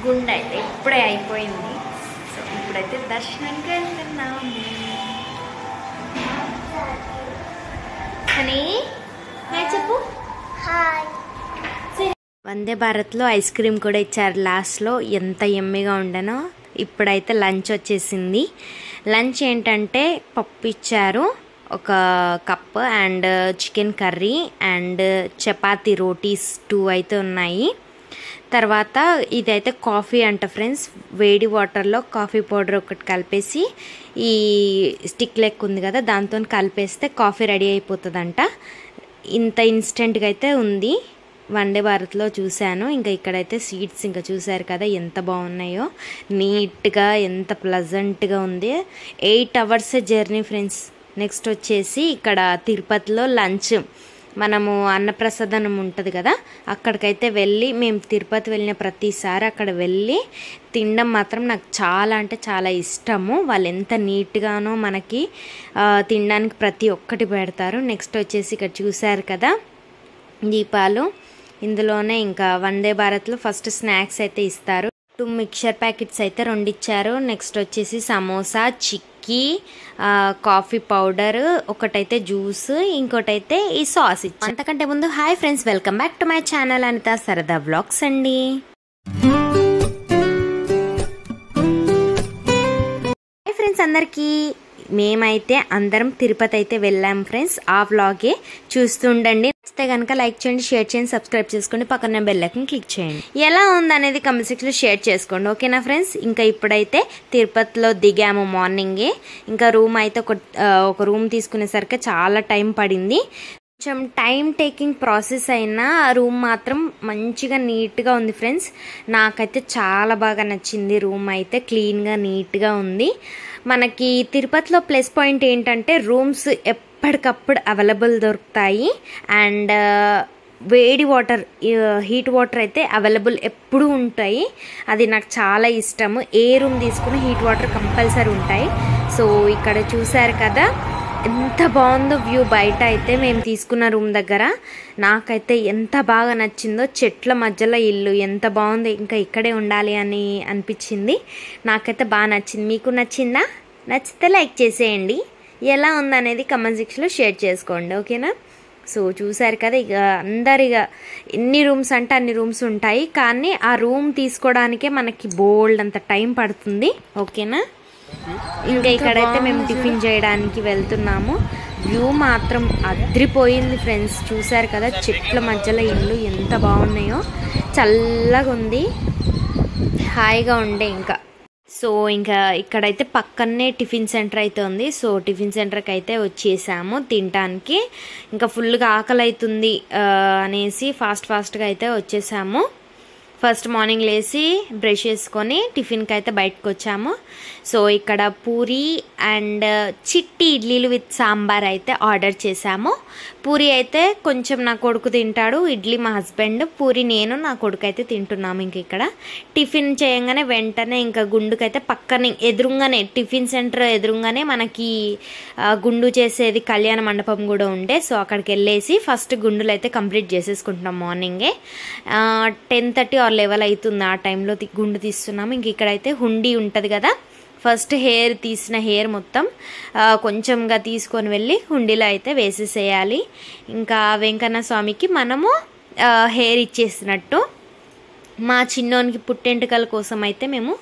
గుండె అయితే ఇప్పుడే అయిపోయింది. సో ఇప్పుడైతే దర్శనంకి వెళ్తున్నాము. అని హాయ్ చెప్పు. హాయ్. వందే భారత్లో ఐస్ క్రీమ్ కూడా ఇచ్చారు లాస్ట్లో. ఎంత యమ్మీగా ఉండనో. ఇప్పుడైతే లంచ్ వచ్చేసింది. లంచ్ ఏంటంటే పప్పు ఇచ్చారు, ఒక cup and chicken curry and chapati rotis 2 అయితే ఉన్నాయి. తర్వాత ఇదైతే కాఫీ అంట ఫ్రెండ్స్. వేడి వాటర్లో కాఫీ పౌడర్ ఒకటి కలిపేసి ఈ స్టిక్ లెక్క ఉంది కదా దాంతో కలిపేస్తే కాఫీ రెడీ అయిపోతుందంట. ఇంత ఇన్స్టెంట్గా అయితే ఉంది. వందే భారత్లో చూశాను. ఇంకా ఇక్కడైతే సీట్స్ ఇంకా చూశారు కదా ఎంత బాగున్నాయో, నీట్గా ఎంత ప్లజెంట్గా ఉంది. 8 hours జర్నీ ఫ్రెండ్స్. నెక్స్ట్ వచ్చేసి ఇక్కడ తిరుపతిలో లంచ్, మనము అన్నప్రసాదం ఉంటుంది కదా అక్కడికైతే వెళ్ళి, మేము తిరుపతి వెళ్ళిన ప్రతిసారి అక్కడ వెళ్ళి తినడం మాత్రం నాకు చాలా అంటే చాలా ఇష్టము. వాళ్ళు ఎంత నీట్గానో మనకి తినడానికి ప్రతి ఒక్కటి పెడతారు. నెక్స్ట్ వచ్చేసి ఇక్కడ చూశారు కదా దీపాలు. ఇందులోనే ఇంకా వందే భారత్లో ఫస్ట్ స్నాక్స్ అయితే ఇస్తారు. 2 మిక్చర్ ప్యాకెట్స్ అయితే 2 ఇచ్చారు. నెక్స్ట్ వచ్చేసి సమోసా, చిక్కీ, కాఫీ పౌడర్, ఒకటైతే జ్యూస్, ఇంకోటైతే ఈ సాస్ ఇచ్చారు. అంతకంటే ముందు hi friends, welcome back to my channel Anitha Sarada vlogs అండి. హాయ్ ఫ్రెండ్స్ అందరికీ. మేమైతే అందరం తిరుపతి అయితే వెళ్ళాం ఫ్రెండ్స్. ఆ వ్లాగే చూస్తుండండి. నచ్చితే కనుక లైక్ చేయండి, షేర్ చేయండి, సబ్స్క్రైబ్ చేసుకోండి, పక్కన బెల్ ఐకాన్ క్లిక్ చేయండి. ఎలా ఉందనేది కామెంట్ సెక్షన్లో షేర్ చేసుకోండి, ఓకేనా ఫ్రెండ్స్. ఇంకా ఇప్పుడైతే తిరుపతిలో దిగాము మార్నింగే. ఇంకా రూమ్ అయితే ఒక రూమ్ తీసుకునేసరికి చాలా టైం పడింది. కొంచెం టైం టేకింగ్ ప్రాసెస్ అయినా రూమ్ మాత్రం మంచిగా నీట్గా ఉంది ఫ్రెండ్స్. నాకైతే చాలా బాగా నచ్చింది. రూమ్ అయితే క్లీన్గా నీట్గా ఉంది. మనకి తిరుపతిలో ప్లస్ పాయింట్ ఏంటంటే రూమ్స్ ఎప్పటికప్పుడు అవైలబుల్ దొరుకుతాయి అండ్ వేడి వాటర్, హీట్ వాటర్ అయితే అవైలబుల్ ఎప్పుడూ ఉంటాయి. అది నాకు చాలా ఇష్టము. ఏ రూమ్ తీసుకుని హీట్ వాటర్ కంపల్సరీ ఉంటాయి. సో ఇక్కడ చూసారు కదా ఎంత బాగుందో వ్యూ. బయట అయితే మేము తీసుకున్న రూమ్ దగ్గర నాకైతే ఎంత బాగా నచ్చిందో. చెట్ల మధ్యలో ఇల్లు ఎంత బాగుంది. ఇంకా ఇక్కడే ఉండాలి అని అనిపించింది. నాకైతే బాగా నచ్చింది. మీకు నచ్చిందా? నచ్చితే లైక్ చేసేయండి. ఎలా ఉందనేది కమెంట్ సెక్షన్లో షేర్ చేసుకోండి, ఓకేనా. సో చూసారు కదా, ఇక అందరిగా ఎన్ని రూమ్స్ అంటే అన్ని రూమ్స్ ఉంటాయి. కానీ ఆ రూమ్ తీసుకోవడానికే మనకి బోల్డ్ అంత టైం పడుతుంది, ఓకేనా. ఇంకా ఇక్కడైతే మేము టిఫిన్ చేయడానికి వెళ్తున్నాము. వ్యూ మాత్రం అద్రిపోయింది ఫ్రెండ్స్. చూసారు కదా చెట్ల మధ్యలో ఇల్లు ఎంత బాగున్నాయో. చల్లగా ఉంది, హాయిగా ఉండే. సో ఇంకా ఇక్కడైతే పక్కనే టిఫిన్ సెంటర్ అయితే ఉంది. సో టిఫిన్ సెంటర్కి అయితే వచ్చేసాము తినడానికి. ఇంకా ఫుల్గా ఆకలి అవుతుంది అనేసి ఫాస్ట్గా అయితే వచ్చేసాము. ఫస్ట్ మార్నింగ్ లేచి బ్రష్ చేసుకొని టిఫిన్కి అయితే బయటకు వచ్చాము. సో ఇక్కడ పూరి అండ్ చిట్టి ఇడ్లీలు విత్ సాంబార్ అయితే ఆర్డర్ చేసాము. పూరి అయితే కొంచెం నా కొడుకు తింటాడు, ఇడ్లీ మా హస్బెండ్, పూరి నేను నా కొడుకు అయితే తింటున్నాము. ఇంక ఇక్కడ టిఫిన్ చేయంగానే వెంటనే ఇంకా గుండుకైతే పక్కనే ఎదురుగానే టిఫిన్ సెంటర్ ఎదురుగానే మనకి గుండు చేసేది కళ్యాణ మండపం కూడా ఉండే. సో అక్కడికి వెళ్ళేసి ఫస్ట్ గుండులు అయితే కంప్లీట్ చేసేసుకుంటున్నాం. మార్నింగే 10:30 or 11 అవుతుంది. ఆ టైంలో గుండు తీస్తున్నాము. ఇంక ఇక్కడైతే హుండీ ఉంటుంది కదా, ఫస్ట్ తీసిన హెయిర్ మొత్తం కొంచెంగా తీసుకొని వెళ్ళి హుండీలో అయితే వేసేసేయాలి. ఇంకా వెంకన్న స్వామికి మనము హెయిర్ ఇచ్చేసినట్టు. మా చిన్నోనికి పుట్టెంటుకల కోసం అయితే మేము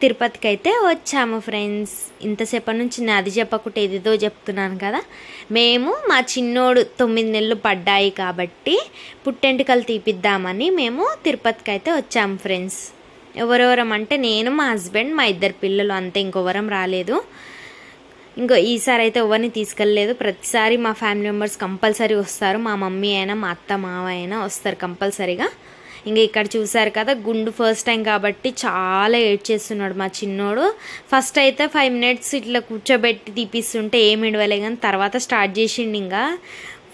తిరుపతికి అయితే వచ్చాము ఫ్రెండ్స్. ఇంతసేపటి నుంచి నాది చెప్పకుంటే ఏదేదో చెప్తున్నాను కదా. మేము మా చిన్నోడు 9 నెలలు పడ్డాయి కాబట్టి పుట్టెంటుకలు తీపిద్దామని మేము తిరుపతికి అయితే వచ్చాము ఫ్రెండ్స్. ఎవరెవరం అంటే నేను, మా హస్బెండ్, మా 2 పిల్లలు, అంతే. ఇంకెవరం రాలేదు. ఈసారి అయితే ఎవరిని తీసుకెళ్ళలేదు. ప్రతిసారి మా ఫ్యామిలీ మెంబర్స్ కంపల్సరీ వస్తారు. మా మమ్మీ అయినా మా అత్త మావ అయినా వస్తారు కంపల్సరీగా. ఇంకా ఇక్కడ చూసారు కదా గుండు ఫస్ట్ టైం కాబట్టి చాలా ఏడ్చేస్తున్నాడు మా చిన్నోడు. ఫస్ట్ అయితే 5 minutes ఇట్లా కూర్చోబెట్టి తీపిస్తుంటే ఏమి ఇడవలే, కానీ తర్వాత స్టార్ట్ చేసిండు. ఇంకా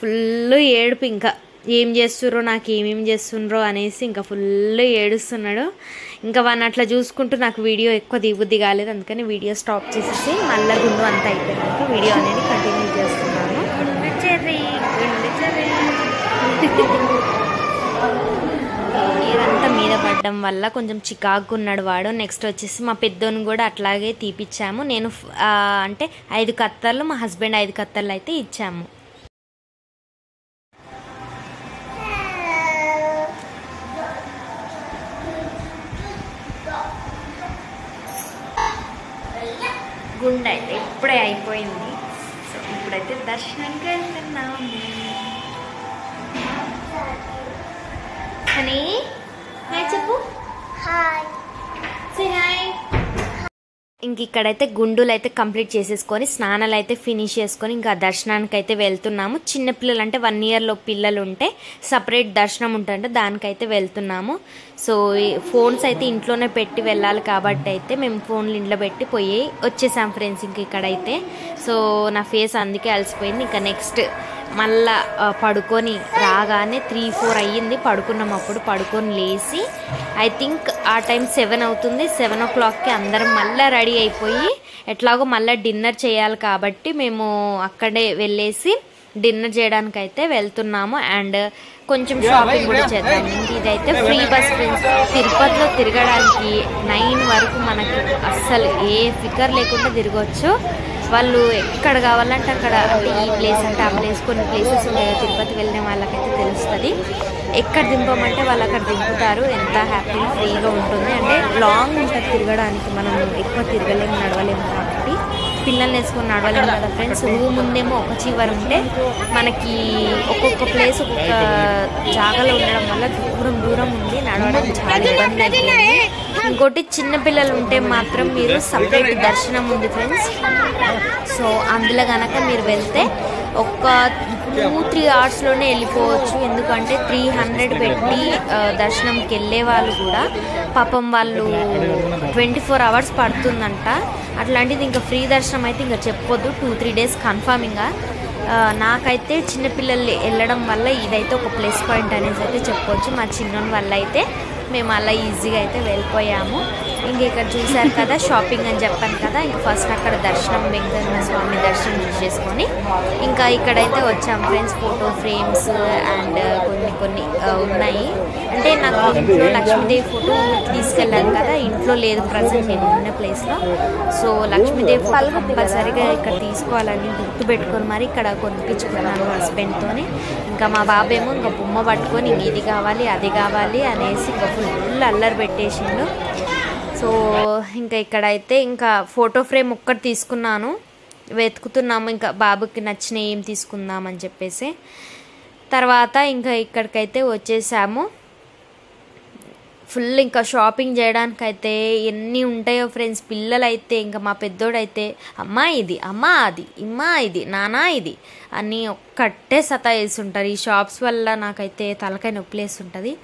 ఫుల్ ఏడుపు. ఇంకా ఏం చేస్తుర్రో, నాకు ఏమేమి చేస్తుండ్రో అనేసి ఇంకా ఫుల్ ఏడుస్తున్నాడు. ఇంకా వాడిని అట్లా చూసుకుంటూ నాకు వీడియో ఎక్కువ దిగుద్ది కాలేదు. అందుకని వీడియో స్టాప్ చేసేసి మళ్ళీ గుండు అంతా అయిపోయినాక వీడియో అనేది కంటిన్యూ చేస్తున్నాను. ఇదంతా మీద పడ్డ పడడం వల్ల కొంచెం చికాకు ఉన్నాడు వాడు. నెక్స్ట్ వచ్చేసి మా పెద్దోని కూడా అట్లాగే తీపిచ్చాము. నేను అంటే 5 కత్తర్లు, మా హస్బెండ్ 5 కత్తర్లు అయితే ఇచ్చాము. గుండె అయితే ఇప్పుడే అయిపోయింది. సో ఇప్పుడైతే దర్శనానికి వెళ్తున్నాము. అని హాయ్ చెప్పు. Hi say hi. ఇంక ఇక్కడైతే గుండులు అయితే కంప్లీట్ చేసేసుకొని స్నానాలు అయితే ఫినిష్ చేసుకొని ఇంకా దర్శనానికి అయితే వెళ్తున్నాము. చిన్నపిల్లలు అంటే 1 year పిల్లలు ఉంటే సపరేట్ దర్శనం ఉంటుంటే దానికైతే వెళ్తున్నాము. సో ఫోన్స్ అయితే ఇంట్లోనే పెట్టి వెళ్ళాలి కాబట్టి అయితే మేము ఫోన్లు ఇంట్లో పెట్టి పోయి వచ్చేసాం ఫ్రెండ్స్. ఇంక ఇక్కడైతే సో నా ఫేస్ అందుకే అలసిపోయింది. ఇంకా నెక్స్ట్ మళ్ళా పడుకొని రాగానే 3-4 అయ్యింది. పడుకున్నాం. అప్పుడు పడుకొని లేచి ఐ థింక్ ఆ టైం 7 అవుతుంది. 7 o'clockకి అందరం మళ్ళీ రెడీ అయిపోయి ఎట్లాగో మళ్ళీ డిన్నర్ చేయాలి కాబట్టి మేము అక్కడే వెళ్ళేసి డిన్నర్ చేయడానికి అయితే వెళ్తున్నాము. అండ్ కొంచెం షాపింగ్ కూడా చేద్దాం. ఇదైతే ఫ్రీ బస్ ఫ్రెండ్స్. తిరుపతిలో తిరగడానికి 9 వరకు మనకి అస్సలు ఏ ఫికర్ లేకుండా తిరగవచ్చు. వాళ్ళు ఎక్కడ కావాలంటే అక్కడ, అంటే ఈ ప్లేస్ అంటే ఆ ప్లేస్, కొన్ని ప్లేసెస్ ఉన్నాయి తిరుపతి వెళ్ళిన వాళ్ళకైతే తెలుస్తుంది. ఎక్కడ దింపమంటే వాళ్ళు అక్కడ దింపుతారు. ఎంత హ్యాపీ ఫ్రీగా ఉంటుంది. అంటే లాంగ్ ఉంటుంది తిరగడానికి, మనం ఎక్కువ తిరగలేము, నడవలేము కాబట్టి పిల్లల్ని వేసుకొని నడవలేము కదా ఫ్రెండ్స్. రూమ్ ముందేమో ఒక చివరి ఉంటే మనకి ఒక్కొక్క ప్లేస్ ఒక్కొక్క జాగాలో ఉండడం వల్ల దూరం దూరం ఉంది, నడవడానికి చాలా ఇబ్బంది అవుతుంది. ఇంకోటి చిన్నపిల్లలు ఉంటే మాత్రం మీరు సపరేట్ దర్శనం ఉంది ఫ్రెండ్స్. సో అందులో కనుక మీరు వెళ్తే ఒక 2-3 hours వెళ్ళిపోవచ్చు. ఎందుకంటే 300 పెట్టి దర్శనంకి వెళ్ళే వాళ్ళు కూడా పాపం వాళ్ళు 24 hours పడుతుందంట. అట్లాంటిది ఇంకా ఫ్రీ దర్శనం అయితే ఇంకా చెప్పొద్దు, 2-3 days కన్ఫామింగ్గా. నాకైతే చిన్నపిల్లలు వెళ్ళడం వల్ల ఇదైతే ఒక ప్లస్ పాయింట్ అనేసి అయితే చెప్పవచ్చు. మా చిన్నోని వల్ల అయితే మేము అలా ఈజీగా అయితే వెళ్ళిపోయాము. ఇంక ఇక్కడ చూసారు కదా షాపింగ్ అని చెప్పాను కదా. ఇంక ఫస్ట్ అక్కడ దర్శనం, వెంకటేశ్వర స్వామి దర్శనం చేసుకొని ఇంకా ఇక్కడైతే వచ్చాము ఫ్రెండ్స్. ఫోటో ఫ్రేమ్స్ అండ్ కొన్ని ఉన్నాయి. అంటే నాకు ఇంట్లో లక్ష్మీదేవి ఫోటో తీసుకెళ్ళాను కదా, ఇంట్లో లేదు ప్రజెంట్ నేను ఉన్న ప్లేస్లో. సో లక్ష్మీదేవి ఫోటో కంపల్సరీగా ఇక్కడ తీసుకోవాలని గుర్తుపెట్టుకొని మరి ఇక్కడ కొనిపించుకున్నాను హస్బెండ్తోని. ఇంకా మా బాబేమో ఇంకా బొమ్మ పట్టుకొని ఇది కావాలి అది కావాలి అనేసి ఇంకా ఫుల్ అల్లరి పెట్టేసిండు. సో ఇంకా ఇక్కడైతే ఇంకా ఫోటో ఫ్రేమ్ ఒక్కటి తీసుకున్నాను, వెతుకుతున్నాము ఇంకా బాబుకి నచ్చిన ఏం తీసుకుందామని చెప్పేసి. తర్వాత ఇంకా ఇక్కడికైతే వచ్చేసాము. ఫుల్ ఇంకా షాపింగ్ చేయడానికైతే ఎన్ని ఉంటాయో ఫ్రెండ్స్. పిల్లలైతే ఇంకా మా పెద్దోడైతే అమ్మా ఇది, అమ్మా అది, ఇమ్మా ఇది, నానా ఇది అని ఒక్కటే సతాయిస్తుంటారు. ఈ షాప్స్ వల్ల నాకైతే తలకాయ నొప్పిలేసి ఉంటుంది.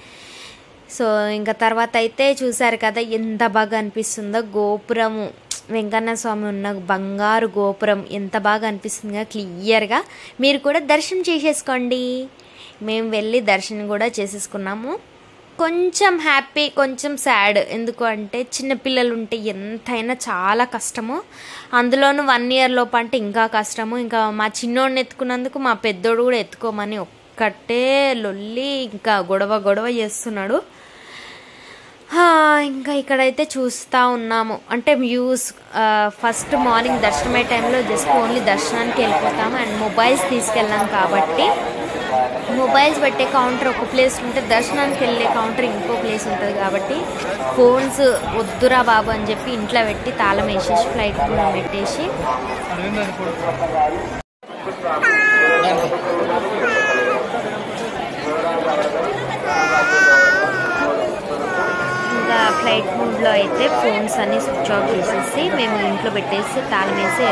సో ఇంకా తర్వాత అయితే చూసారు కదా ఎంత బాగా అనిపిస్తుందో గోపురము, వెంకన్న స్వామి ఉన్న బంగారు గోపురం ఎంత బాగా అనిపిస్తుందో క్లియర్గా. మీరు కూడా దర్శనం చేసేసుకోండి. మేము వెళ్ళి దర్శనం కూడా చేసేసుకున్నాము. కొంచెం హ్యాపీ, కొంచెం సాడ్. ఎందుకు అంటే చిన్నపిల్లలు ఉంటే ఎంతైనా చాలా కష్టము. అందులోనూ 1 year లోపు అంటే ఇంకా కష్టము. ఇంకా మా చిన్నోడిని ఎత్తుకున్నందుకు మా పెద్దోడు కూడా ఎత్తుకోమని ఒక్కటే లొల్లి, ఇంకా గొడవ చేస్తున్నాడు. ఇంకా ఇక్కడైతే చూస్తూ ఉన్నాము. అంటే వ్యూస్ ఫస్ట్ మార్నింగ్ దర్శనం అయ్యే టైంలో జస్ట్ ఓన్లీ దర్శనానికి వెళ్ళిపోతాము. అండ్ మొబైల్స్ తీసుకెళ్ళాం కాబట్టి మొబైల్స్ పెట్టే కౌంటర్ ఒక ప్లేస్ ఉంటే దర్శనానికి వెళ్ళే కౌంటర్ ఇంకో ప్లేస్ ఉంటుంది కాబట్టి ఫోన్స్ వద్దురా బాబు అని చెప్పి ఇంట్లో పెట్టి తాళం వేసేసి ఫ్లైట్ కూడా పెట్టేసి ఇంకా ఫ్లైట్ మూడ్లో అయితే ఫోన్స్ అన్ని స్విచ్ ఆఫ్ చేసేసి మేము ఇంట్లో పెట్టేసి తాళం వేసి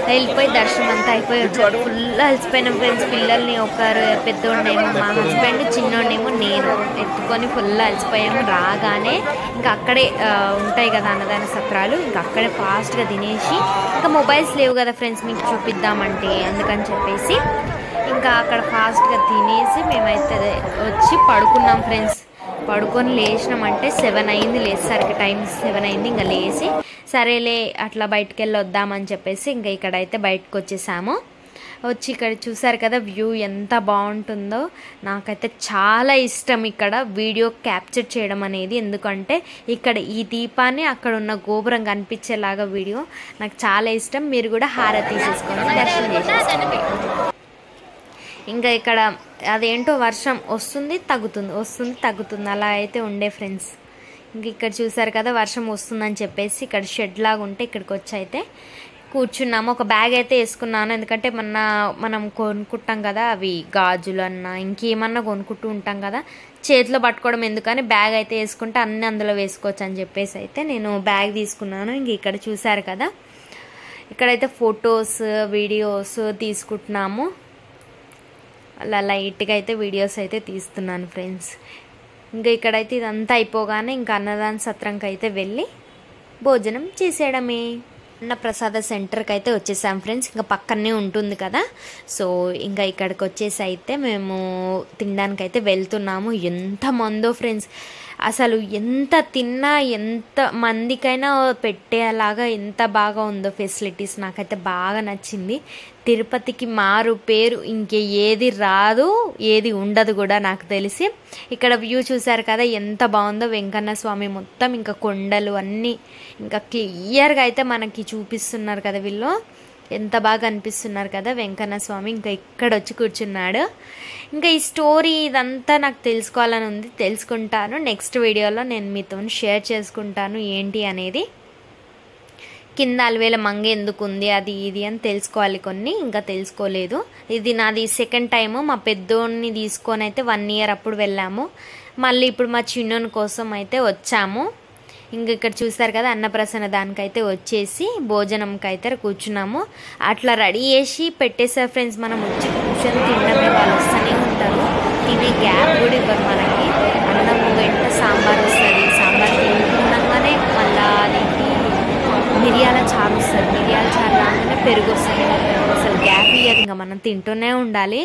వెళ్ళిపోయి దర్శనం అంతా అయిపోయి వచ్చారు. ఫుల్ అలసిపోయిన ఫ్రెండ్స్. పిల్లల్ని ఒకరు పెద్దోడినేమో మా హస్బెండ్, చిన్నోడినేమో నేను ఎత్తుకొని ఫుల్ అలసిపోయాము. రాగానే ఇంకా అక్కడే ఉంటాయి కదా అన్నదాన సత్రాలు, ఇంకా అక్కడే ఫాస్ట్గా తినేసి, ఇంకా మొబైల్స్ లేవు కదా ఫ్రెండ్స్ మీకు చూపిద్దామంటే అందుకని చెప్పేసి ఇంకా అక్కడ ఫాస్ట్గా తినేసి మేమైతే వచ్చి పడుకున్నాం ఫ్రెండ్స్. పడుకొని లేచినామంటే 7 అయింది. లేచేసరికి టైం 7 అయింది. ఇంకా లేచి సరేలే అట్లా బయటకు వెళ్ళి వద్దామని చెప్పేసి ఇంకా ఇక్కడైతే బయటకు వచ్చేసాము. వచ్చి ఇక్కడ చూసారు కదా వ్యూ ఎంత బాగుంటుందో. నాకైతే చాలా ఇష్టం ఇక్కడ వీడియో క్యాప్చర్ చేయడం అనేది, ఎందుకంటే ఇక్కడ ఈ దీపాన్ని అక్కడ ఉన్న గోపురం కనిపించేలాగా వీడియో నాకు చాలా ఇష్టం. మీరు కూడా హారతి తీసేసుకొని దర్శనం చేసేసుకోండి. ఇంకా ఇక్కడ అదేంటో వర్షం వస్తుంది తగ్గుతుంది అలా అయితే ఉండే ఫ్రెండ్స్. ఇంక ఇక్కడ చూసారు కదా వర్షం వస్తుందని చెప్పేసి ఇక్కడ షెడ్ లాగా ఉంటే ఇక్కడికి వచ్చి అయితే కూర్చున్నాము. ఒక బ్యాగ్ అయితే వేసుకున్నాను, ఎందుకంటే మనం కొనుక్కుంటాం కదా అవి గాజులు అన్నా ఇంకేమన్నా కొనుక్కుంటూ ఉంటాం కదా, చేతిలో పట్టుకోవడం ఎందుకని బ్యాగ్ అయితే వేసుకుంటే అన్నీ అందులో వేసుకోవచ్చు అని చెప్పేసి అయితే నేను బ్యాగ్ తీసుకున్నాను. ఇంక ఇక్కడ చూసారు కదా ఇక్కడైతే ఫొటోస్ వీడియోస్ తీసుకుంటున్నాము. అలా లైట్గా అయితే వీడియోస్ అయితే తీస్తున్నాను ఫ్రెండ్స్. ఇంకా ఇక్కడైతే ఇదంతా అయిపోగానే ఇంకా అన్నదాన సత్రంకి అయితే వెళ్ళి భోజనం చేసేయడమే. అన్నప్రసాద సెంటర్కి అయితే వచ్చేసాం ఫ్రెండ్స్, ఇంకా పక్కనే ఉంటుంది కదా. సో ఇంకా ఇక్కడికి వచ్చేసి అయితే మేము తినడానికి అయితే వెళ్తున్నాము. ఎంత మందో ఫ్రెండ్స్, అసలు ఎంత తిన్నా ఎంత మందికైనా పెట్టేలాగా ఎంత బాగా ఉందో ఫెసిలిటీస్, నాకైతే బాగా నచ్చింది. తిరుపతికి మారు పేరు ఇంకే ఏది రాదు ఏది ఉండదు కూడా నాకు తెలిసి. ఇక్కడ వ్యూ చూసారు కదా ఎంత బాగుందో, వెంకన్న స్వామి మొత్తం ఇంకా కొండలు అన్నీ ఇంకా క్లియర్గా అయితే మనకి చూపిస్తున్నారు కదా వీళ్ళు, ఎంత బాగా అనిపిస్తున్నారు కదా వెంకన్న స్వామి. ఇంకా ఇక్కడ వచ్చి కూర్చున్నాడు. ఇంకా ఈ స్టోరీ ఇదంతా నాకు తెలుసుకోవాలని ఉంది, తెలుసుకుంటాను నెక్స్ట్ వీడియోలో నేను మీతో షేర్ చేసుకుంటాను ఏంటి అనేది. కింద అలవేల మంగ ఎందుకు ఉంది అది ఇది అని తెలుసుకోవాలి కొన్ని, ఇంకా తెలుసుకోలేదు. ఇది నాది సెకండ్ టైము, మా పెద్దోడిని తీసుకొని అయితే 1 year అప్పుడు వెళ్ళాము, మళ్ళీ ఇప్పుడు మా చిన్నోని కోసం అయితే వచ్చాము. ఇంక ఇక్కడ చూస్తారు కదా అన్నప్రసన్న దానికైతే వచ్చేసి భోజనంకి అయితే కూర్చున్నాము. అట్లా రెడీ చేసి పెట్టేసారు ఫ్రెండ్స్, మనం వచ్చి కూర్చొని తినడమే, వాళ్ళు వస్తూనే ఉంటారు, తినే గ్యాప్ కూడా ఇవ్వరు మనకి. అన్నం వెంట సాంబార్ వస్తుంది, సాంబార్ తినగానే మళ్ళీ అదేంటి మిరియాల చారు వస్తుంది, మిరియాల చారు రాగానే పెరుగు వస్తుంది, అసలు గ్యాప్ ఇయ్యదు, ఇంకా మనం తింటూనే ఉండాలి.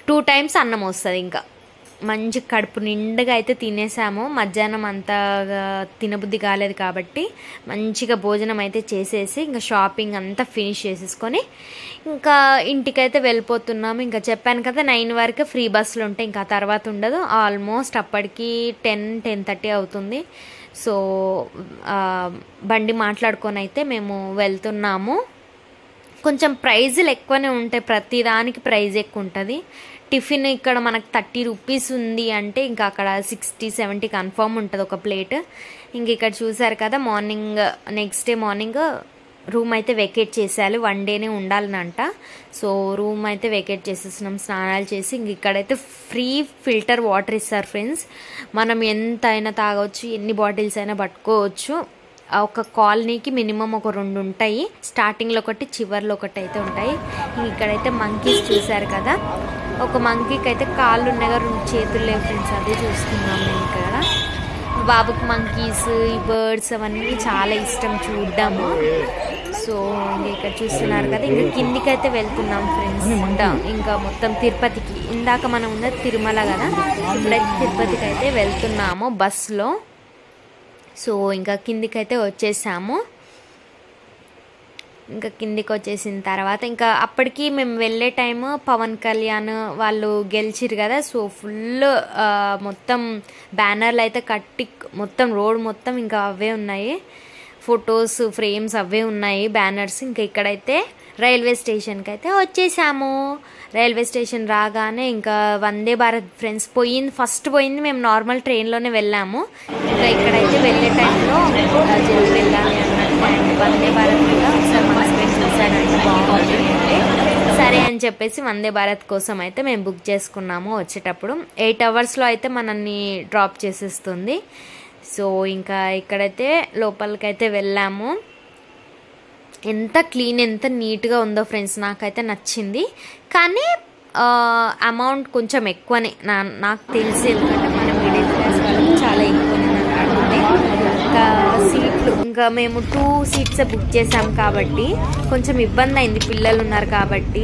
2 times అన్నం వస్తుంది. ఇంకా మంచి కడుపు నిండుగా అయితే తినేసాము. మధ్యాహ్నం అంతగా తినబుద్ధి కాలేదు కాబట్టి మంచిగా భోజనం అయితే చేసేసి ఇంకా షాపింగ్ అంతా ఫినిష్ చేసేసుకొని ఇంకా ఇంటికైతే వెళ్ళిపోతున్నాము. ఇంకా చెప్పాను కదా 9 వరకు ఫ్రీ బస్సులు ఉంటాయి, ఇంకా తర్వాత ఉండదు. ఆల్మోస్ట్ అప్పటికి 10-10:30 అవుతుంది. సో బండి మాట్లాడుకొని అయితే మేము వెళ్తున్నాము. కొంచెం ప్రైజులు ఎక్కువనే ఉంటాయి, ప్రతిదానికి ప్రైజ్ ఎక్కువ ఉంటుంది. టిఫిన్ ఇక్కడ మనకు 30 rupees ఉంది అంటే ఇంకా అక్కడ 60-70 కన్ఫర్మ్ ఉంటుంది ఒక ప్లేట్. ఇంక ఇక్కడ చూసారు కదా morning next day morning room అయితే వెకేట్ చేసేయాలి, 1 dayనే ఉండాలనంట. సో రూమ్ అయితే వెకేట్ చేసేస్తున్నాం, స్నానాలు చేసి. ఇంక ఇక్కడైతే ఫ్రీ ఫిల్టర్ వాటర్ ఇస్తారు ఫ్రెండ్స్, మనం ఎంత అయినా తాగవచ్చు, ఎన్ని బాటిల్స్ అయినా పట్టుకోవచ్చు. ఒక కాలనీకి మినిమం ఒక 2 ఉంటాయి, స్టార్టింగ్లో ఒకటి చివర్లో ఒకటి అయితే ఉంటాయి. ఇక్కడైతే మంకీస్ చూసారు కదా, ఒక మంకీకి అయితే కాళ్ళు ఉన్నాయి, 2 చేతులు లేవు ఫ్రెండ్స్, అదే చూస్తున్నాం మేము ఇక్కడ. బాబుకి మంకీస్ ఈ బర్డ్స్ అవన్నీ చాలా ఇష్టం చూడ్డాము. సో ఇక్కడ చూస్తున్నారు కదా, ఇంకా కిందికి అయితే వెళ్తున్నాం ఫ్రెండ్స్. ఇంకా మొత్తం తిరుపతికి, ఇందాక మనం ఉన్నది తిరుమల కదా, ఇప్పుడైతే తిరుపతికి అయితే వెళ్తున్నాము బస్సులో. సో ఇంకా కిందికి అయితే వచ్చేసాము. ఇంకా కిందికి వచ్చేసిన తర్వాత ఇంకా అప్పటికి మేము వెళ్ళే టైము పవన్ కళ్యాణ్ వాళ్ళు గెలిచిరు కదా. సో ఫుల్ మొత్తం బ్యానర్లు అయితే కట్టి మొత్తం రోడ్ మొత్తం ఇంకా అవే ఉన్నాయి, ఫొటోస్ ఫ్రేమ్స్ అవే ఉన్నాయి బ్యానర్స్. ఇంకా ఇక్కడైతే రైల్వే స్టేషన్కి అయితే వచ్చేసాము. రైల్వే స్టేషన్ రాగానే ఇంకా వందే భారత్ ఫ్రెండ్స్ ఫస్ట్ పోయింది మేము నార్మల్ ట్రైన్లోనే వెళ్ళాము. ఇంకా ఇక్కడైతే వెళ్ళే టైంలో జల్దీ వెళ్ళాలి అన్నట్టు అండ్ వందే భారత్ కూడా ఒకసారి మన ఫ్రెండ్స్ చూసాడంటే బాగుంది అంటే సరే అని చెప్పేసి వందే భారత్ కోసం అయితే మేము బుక్ చేసుకున్నాము. వచ్చేటప్పుడు 8 hours అయితే మనల్ని డ్రాప్ చేసేస్తుంది. సో ఇంకా ఇక్కడైతే లోపలికైతే వెళ్ళాము. ఎంత క్లీన్ ఎంత నీట్గా ఉందో ఫ్రెండ్స్, నాకైతే నచ్చింది. కానీ అమౌంట్ కొంచెం ఎక్కువనే నాకు తెలిసి, ఎందుకంటే మన మిడిల్ క్లాస్ వాళ్ళకి చాలా ఎక్కువనే అడుగుతుంది. ఇంకా సీట్లు ఇంకా మేము 2 seats బుక్ చేసాం కాబట్టి కొంచెం ఇబ్బంది అయింది, పిల్లలు ఉన్నారు కాబట్టి.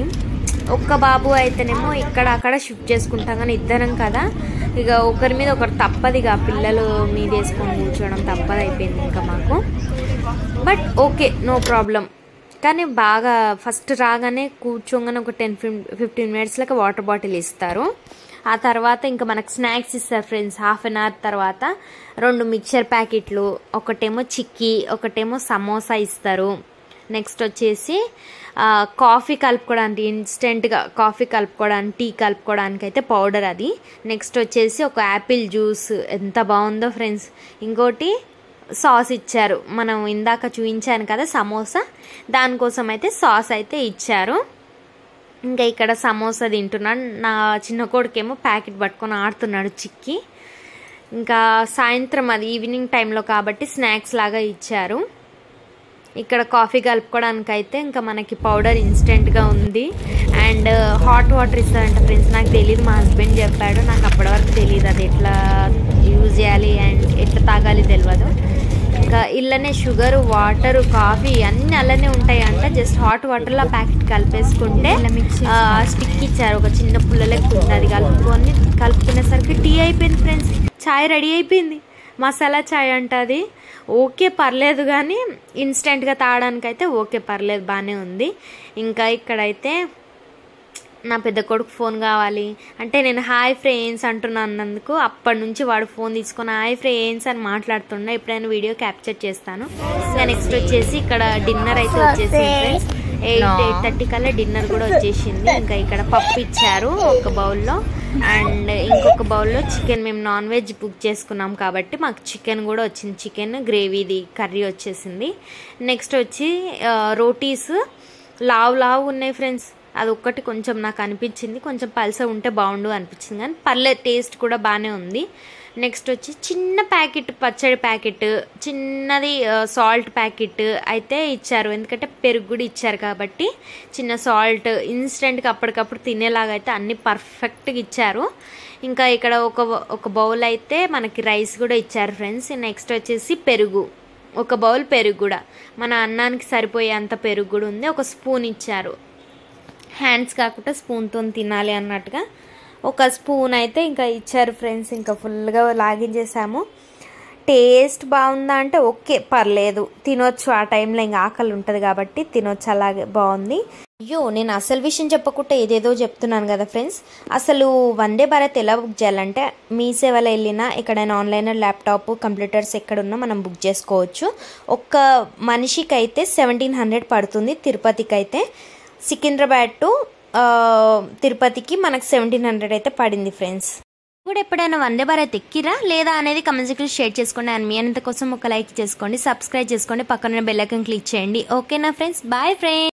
ఒక్క బాబు అయితేనేమో ఇక్కడ అక్కడ షిఫ్ట్ చేసుకుంటాం, కానీ ఇద్దరం కదా ఇక ఒకరి మీద ఒకరు తప్పదు, ఇక పిల్లలు మీద వేసుకొని కూర్చోవడం తప్పదు అయిపోయింది ఇంకా మాకు. But okay, no problem. కానీ బాగా ఫస్ట్ రాగానే కూర్చోగానే ఒక 10-15 మినిట్స్లకి వాటర్ బాటిల్ ఇస్తారు. ఆ తర్వాత ఇంకా మనకు స్నాక్స్ ఇస్తారు ఫ్రెండ్స్. హాఫ్ అన్ అవర్ తర్వాత 2 మిక్చర్ ప్యాకెట్లు, ఒకటేమో చిక్కీ, ఒకటేమో సమోసా ఇస్తారు. నెక్స్ట్ వచ్చేసి కాఫీ కలుపుకోవడానికి, ఇన్స్టెంట్గా కాఫీ కలుపుకోవడానికి, టీ కలుపుకోవడానికి అయితే పౌడర్ అది. నెక్స్ట్ వచ్చేసి ఒక యాపిల్ జ్యూస్, ఎంత బాగుందో ఫ్రెండ్స్. ఇంకోటి సాస్ ఇచ్చారు, మనం ఇందాక చూపించాను కదా సమోసా, దానికోసం అయితే సాస్ అయితే ఇచ్చారు. ఇంకా ఇక్కడ సమోసా తింటున్నాడు. నా చిన్న కొడుకేమో ప్యాకెట్ పట్టుకొని ఆడుతున్నాడు చిక్కి. ఇంకా సాయంత్రం అది ఈవినింగ్ టైంలో కాబట్టి స్నాక్స్ లాగా ఇచ్చారు. ఇక్కడ కాఫీ కలుపుకోవడానికి అయితే ఇంకా మనకి పౌడర్ ఇన్స్టెంట్గా ఉంది. అండ్ హాట్ వాటర్ ఇస్తారంట ఫ్రెండ్స్. నాకు తెలియదు, మా హస్బెండ్ చెప్పాడు. నాకు అప్పటి వరకు తెలియదు అది ఎట్లా యూజ్ చేయాలి అండ్ ఎట్లా తాగాలి తెలియదు. ఇంకా ఇళ్ళనే షుగర్, వాటర్, కాఫీ అన్నీ అలానే ఉంటాయి అంట. జస్ట్ హాట్ వాటర్లో ప్యాకెట్ కలిపేసుకుంటే స్టిక్ ఇచ్చారు, ఒక చిన్న పుల్లలెక్క ఉంది. అది కలుపుకునేసరికి టీ అయిపోయింది ఫ్రెండ్స్. చాయ్ రెడీ అయిపోయింది. మసాలా చాయ్ అంట అది. ఓకే పర్లేదు, కానీ ఇన్స్టెంట్గా తాగడానికి అయితే ఓకే పర్లేదు, బాగానే ఉంది. ఇంకా ఇక్కడైతే నా పెద్ద కొడుకు ఫోన్ కావాలి అంటే నేను హాయ్ ఫ్రెండ్స్ అంటున్నందుకు అప్పటి నుంచి వాడు ఫోన్ తీసుకొని హాయ్ ఫ్రెండ్స్ అని మాట్లాడుతున్నా. ఎప్పుడైనా వీడియో క్యాప్చర్ చేస్తాను. ఇంకా నెక్స్ట్ వచ్చేసి ఇక్కడ డిన్నర్ అయితే వచ్చేసింది ఫ్రెండ్స్. 8:30 కల్లా డిన్నర్ కూడా వచ్చేసింది. ఇంకా ఇక్కడ పప్పు ఇచ్చారు ఒక బౌల్లో, అండ్ ఇంకొక బౌల్లో చికెన్. మేము నాన్ వెజ్ బుక్ చేసుకున్నాం కాబట్టి మాకు చికెన్ కూడా వచ్చింది. చికెన్ గ్రేవీది కర్రీ వచ్చేసింది. నెక్స్ట్ వచ్చి రోటీస్ లావు ఉన్నాయి ఫ్రెండ్స్. అది ఒక్కటి కొంచెం నాకు అనిపించింది, కొంచెం పల్స ఉంటే బాగుండు అనిపించింది, కానీ పర్లేదు, టేస్ట్ కూడా బాగానే ఉంది. నెక్స్ట్ వచ్చి చిన్న ప్యాకెట్ పచ్చడి ప్యాకెట్, చిన్నది సాల్ట్ ప్యాకెట్ అయితే ఇచ్చారు. ఎందుకంటే పెరుగు కూడా ఇచ్చారు కాబట్టి చిన్న సాల్ట్ ఇన్స్టెంట్గా అప్పటికప్పుడు తినేలాగా అయితే అన్ని పర్ఫెక్ట్గా ఇచ్చారు. ఇంకా ఇక్కడ ఒక బౌల్ అయితే మనకి రైస్ కూడా ఇచ్చారు ఫ్రెండ్స్. నెక్స్ట్ వచ్చేసి పెరుగు, ఒక బౌల్ పెరుగు కూడా మన అన్నానికి సరిపోయే అంత పెరుగు కూడా ఉంది. ఒక స్పూన్ ఇచ్చారు, హ్యాండ్స్ కాకుండా స్పూన్తో తినాలి అన్నట్టుగా ఒక స్పూన్ అయితే ఇంకా ఇచ్చారు ఫ్రెండ్స్. ఇంకా ఫుల్గా లాగించేసాము. టేస్ట్ బాగుందా అంటే ఓకే పర్లేదు, తినొచ్చు. ఆ టైంలో ఇంకా ఆకలి ఉంటుంది కాబట్టి తినొచ్చు, అలాగే బాగుంది. అయ్యో, నేను అసలు విషయం చెప్పకుండా ఏదేదో చెప్తున్నాను కదా ఫ్రెండ్స్. అసలు వందే భారత్ ఎలా బుక్ చేయాలంటే మీ సేవలో వెళ్ళినా ఎక్కడైనా ఆన్లైన్ ల్యాప్టాప్ కంప్యూటర్స్ ఎక్కడున్నా మనం బుక్ చేసుకోవచ్చు. ఒక్క మనిషికి అయితే 1700 పడుతుంది. తిరుపతికి అయితే సికింద్రాబాద్ టు తిరుపతికి మనకు 1700 అయితే పడింది ఫ్రెండ్స్. కూడా ఎప్పుడైనా వందే భారత్ ఎక్కిరా లేదా అనేది కమెంట్ సెక్షన్లో షేర్ చేసుకోండి. అండ్ మీ అంత కోసం ఒక లైక్ చేసుకోండి, సబ్స్క్రైబ్ చేసుకోండి, పక్కన బెల్ ఐకాన్ క్లిక్ చేయండి. ఓకేనా ఫ్రెండ్స్, బాయ్ ఫ్రెండ్స్.